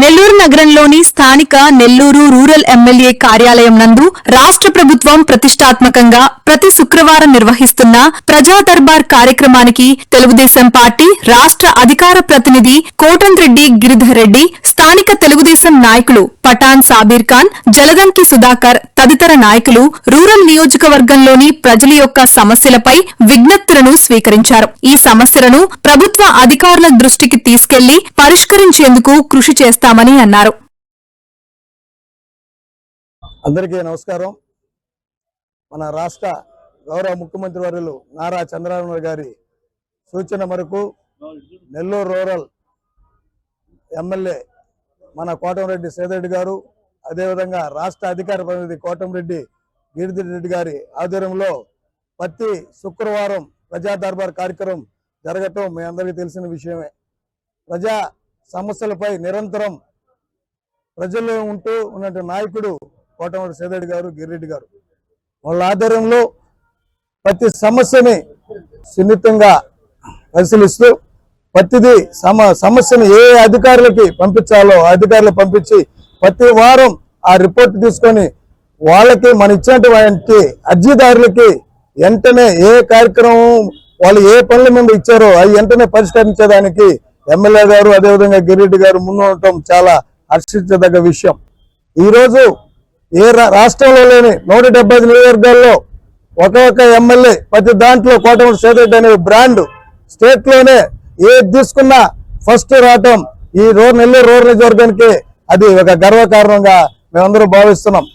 నెల్లూరు నగరంలోని స్థానిక Nellore rural MLA కార్యాలయం నందు రాష్ట్ర ప్రభుత్వం ప్రతిష్టాత్మకంగా ప్రతి శుక్రవారం నిర్వహిస్తున్న ప్రజా దర్బార్ కార్యక్రమానికి తెలుగుదేశం పార్టీ రాష్ట్ర అధికార ప్రతినిధి కోటంరెడ్డి గిరిధర్ రెడ్డి, స్థానిక తెలుగుదేశం నాయకులు పఠాన్ సాబీర్ ఖాన్, జలదంకి సుధాకర్ తదితర నాయకులు రూరల్ నియోజకవర్గంలోని ప్రజల యొక్క సమస్యలపై విజ్ఞప్తులను స్వీకరించారు. ఈ సమస్యలను ప్రభుత్వ అధికారుల దృష్టికి తీసుకెళ్లి పరిష్కరించేందుకు కృషి చేస్తామని అన్నారు. అందరికీ నమస్కారం. మన రాష్ట్ర గౌరవ ముఖ్యమంత్రి వర్యులు నారా చంద్రబాబు నాయుడు గారి సూచన మేరకు నెల్లూరు రూరల్ ఎమ్మెల్యే మన కోటంరెడ్డి సేదరెడ్డి గారు, అదేవిధంగా రాష్ట్ర అధికార ప్రతినిధి కోటంరెడ్డి గిరిధర్ రెడ్డి గారి ఆధ్వర్యంలో ప్రతి శుక్రవారం ప్రజా దర్బార్ కార్యక్రమం జరగటం మీ అందరికీ తెలిసిన విషయమే. ప్రజా సమస్యలపై నిరంతరం ప్రజల్లో ఉంటూ ఉన్న నాయకుడు కోటంరెడ్డి సేదరెడ్డి గారు, గిరిరెడ్డి గారు. వాళ్ళ ఆధ్వర్యంలో ప్రతి సమస్యని సున్నితంగా పరిశీలిస్తూ ప్రతిదీ సమస్యను ఏ అధికారులకి పంపించాలో అధికారులు పంపించి ప్రతి వారం ఆ రిపోర్ట్ తీసుకొని వాళ్ళకి మన ఇచ్చినటువంటి అర్జీదారులకి వెంటనే ఏ కార్యక్రమం వాళ్ళు ఏ పనుల మీద ఇచ్చారో అవి వెంటనే పరిష్కరించడానికి ఎమ్మెల్యే గారు అదేవిధంగా గిరిరెడ్డి గారు ముందుండటం చాలా హర్షించదగ్గ విషయం. ఈరోజు ఏ రాష్ట్రంలో లేని 175 నియోజకవర్గాల్లో ఒక్కొక్క ఎమ్మెల్యే ప్రతి దాంట్లో కోటంరెడ్డి సేదరెడ్డి అనే బ్రాండ్ స్టేట్ లోనే ఏది తీసుకున్నా ఫస్ట్ రావటం ఈ నెల్లూరు రూరల్ నియోజకవర్గానికి అది ఒక గర్వకారణంగా మేమందరూ భావిస్తున్నాం.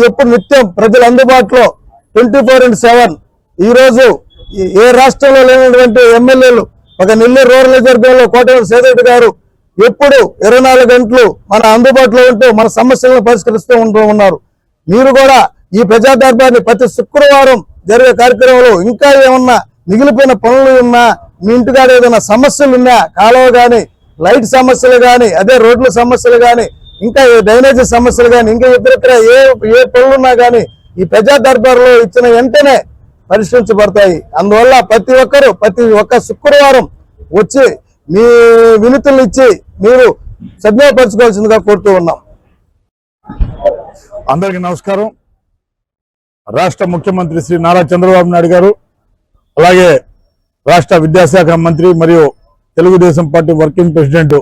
ఎప్పుడు నిత్యం ప్రజల అందుబాటులో 24/7 ఈరోజు ఏ రాష్ట్రంలో లేనటువంటి ఎమ్మెల్యేలు ఒక నెల్లూరు రూరల్ నియోజకవర్గంలో కోటంరెడ్డి సేదరెడ్డి గారు ఎప్పుడు 24 గంటలు మన అందుబాటులో ఉంటూ మన సమస్యలను పరిష్కరిస్తూ ఉన్నారు. మీరు కూడా ఈ ప్రజా దర్బార్ని ప్రతి శుక్రవారం జరిగే కార్యక్రమంలో ఇంకా ఏమన్నా మిగిలిపోయిన పనులు ఉన్నా, మీ ఇంటికాడ ఏదైనా సమస్యలు ఉన్నా, కాలువ కానీ లైట్ సమస్యలు కానీ అదే రోడ్ల సమస్యలు కానీ ఇంకా డ్రైనేజీ సమస్యలు కానీ ఇంకా ఇతర ఏ పనులున్నా కానీ ఈ ప్రజా దర్బార్లో ఇచ్చిన వెంటనే పరిష్కరించబడతాయి. అందువల్ల ప్రతి ఒక్కరూ ప్రతి ఒక్క శుక్రవారం వచ్చి మీ వినతులు ఇచ్చి మీరు సద్వినియోగపరచుకోవాల్సిందిగా కోరుతూ ఉన్నాం. అందరికీ నమస్కారం. రాష్ట్ర ముఖ్యమంత్రి శ్రీ నారా చంద్రబాబు నాయుడు గారు, అలాగే రాష్ట్ర విద్యాశాఖ మంత్రి మరియు Telugu Desam party working president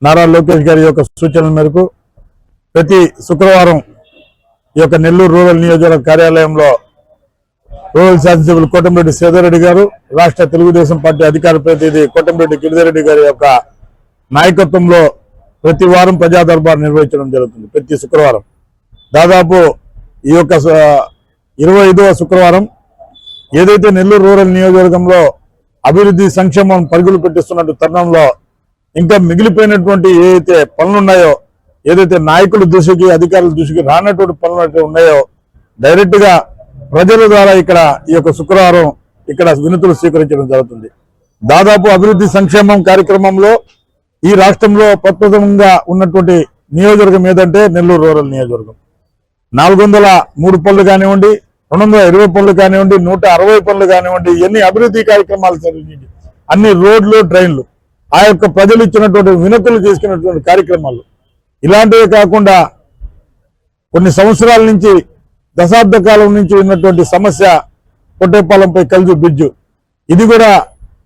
Nara Lokesh గారి యొక్క సూచనల మేరకు ప్రతి శుక్రవారం ఈ యొక్క నెల్లూరు రూరల్ నియోజకవర్గ కార్యాలయంలో రూరల్ శాసనసభ్యులు కోటంరెడ్డి సేదరెడ్డి గారు, రాష్ట్ర తెలుగుదేశం పార్టీ అధికార ప్రతినిధి కోటంరెడ్డి గిరిధర్ రెడ్డి గారి యొక్క నాయకత్వంలో ప్రతి వారం ప్రజా దర్బార్ నిర్వహించడం జరుగుతుంది. ప్రతి శుక్రవారం దాదాపు ఈ యొక్క 25వ శుక్రవారం ఏదైతే నెల్లూరు రూరల్ నియోజకవర్గంలో అభివృద్ధి సంక్షేమం పరుగులు పెట్టిస్తున్న తరుణంలో ఇంకా మిగిలిపోయినటువంటి ఏదైతే పనులున్నాయో, ఏదైతే నాయకుల దృష్టికి అధికారుల దృష్టికి రానటువంటి పనులు ఉన్నాయో డైరెక్ట్ గా ప్రజల ద్వారా ఇక్కడ ఈ యొక్క శుక్రవారం ఇక్కడ వినతులు స్వీకరించడం జరుగుతుంది. దాదాపు అభివృద్ధి సంక్షేమం కార్యక్రమంలో ఈ రాష్ట్రంలో ప్రప్రథమంగా ఉన్నటువంటి నియోజకవర్గం ఏదంటే నెల్లూరు రూరల్ నియోజకవర్గం. 403 పనులు కానివ్వండి, 220 పనులు కానివ్వండి, 160 పనులు కానివ్వండి, ఎన్ని అభివృద్ధి కార్యక్రమాలు జరిగింది, అన్ని రోడ్లు డ్రైన్లు ఆ యొక్క ప్రజలు ఇచ్చినటువంటి వినతులు చేసుకున్నటువంటి కార్యక్రమాలు. ఇలాంటివే కాకుండా కొన్ని సంవత్సరాల నుంచి దశాబ్ద కాలం నుంచి ఉన్నటువంటి సమస్య కొట్టేపాలెంపై కల్జు బ్రిడ్జు, ఇది కూడా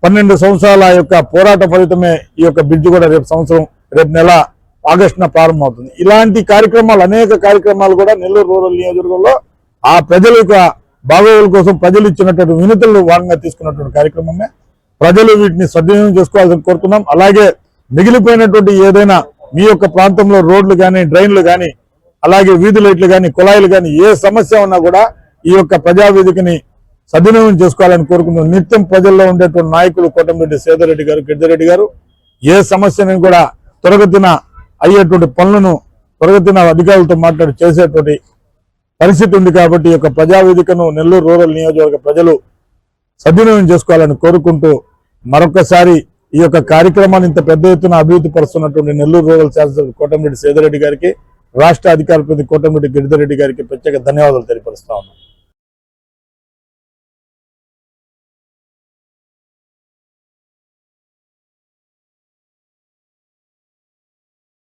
12 సంవత్సరాల యొక్క పోరాట ఫలితమే ఈ యొక్క బ్రిడ్జి కూడా రేపు నెల ఆగస్టున ప్రారంభమవుతుంది. ఇలాంటి కార్యక్రమాలు అనేక కార్యక్రమాలు కూడా నెల్లూరు రూరల్ నియోజకవర్గంలో ఆ ప్రజల యొక్క బాగోగుల కోసం ప్రజలు ఇచ్చినటువంటి వినతులు భాగంగా తీసుకున్నటువంటి కార్యక్రమమే. ప్రజలు వీటిని సద్వినియోగం చేసుకోవాలని కోరుతున్నాం. అలాగే మిగిలిపోయినటువంటి ఏదైనా మీ యొక్క ప్రాంతంలో రోడ్లు కానీ డ్రైన్లు కానీ అలాగే వీధి లైట్లు కానీ కుళాయిలు కానీ ఏ సమస్య ఉన్నా కూడా ఈ యొక్క ప్రజావేదికని సద్వినియోగం చేసుకోవాలని కోరుకుంటున్నాం. నిత్యం ప్రజల్లో ఉండేటువంటి నాయకులు కోటంరెడ్డి సేదరెడ్డి గారు, గిరిధర్ గారు ఏ సమస్యను కూడా త్వరగతిన అయ్యేటువంటి పనులను త్వరగతిన అధికారులతో మాట్లాడి చేసేటువంటి పరిస్థితి ఉంది. కాబట్టి ఈ యొక్క ప్రజావేదికను నెల్లూరు రూరల్ నియోజకవర్గ ప్రజలు సద్వినియోగం చేసుకోవాలని కోరుకుంటూ మరొకసారి ఈ యొక్క కార్యక్రమాన్ని ఇంత పెద్ద ఎత్తున అభివృద్ధి పరుస్తున్నటువంటి నెల్లూరు రూరల్ శాసనసభ్యులు కోటంరెడ్డి సేదరెడ్డి గారికి, రాష్ట్ర అధికార ప్రతినిధి కోటంరెడ్డి గిరిధర్ రెడ్డి గారికి ప్రత్యేక ధన్యవాదాలు తెలియపరుస్తా ఉన్నాం.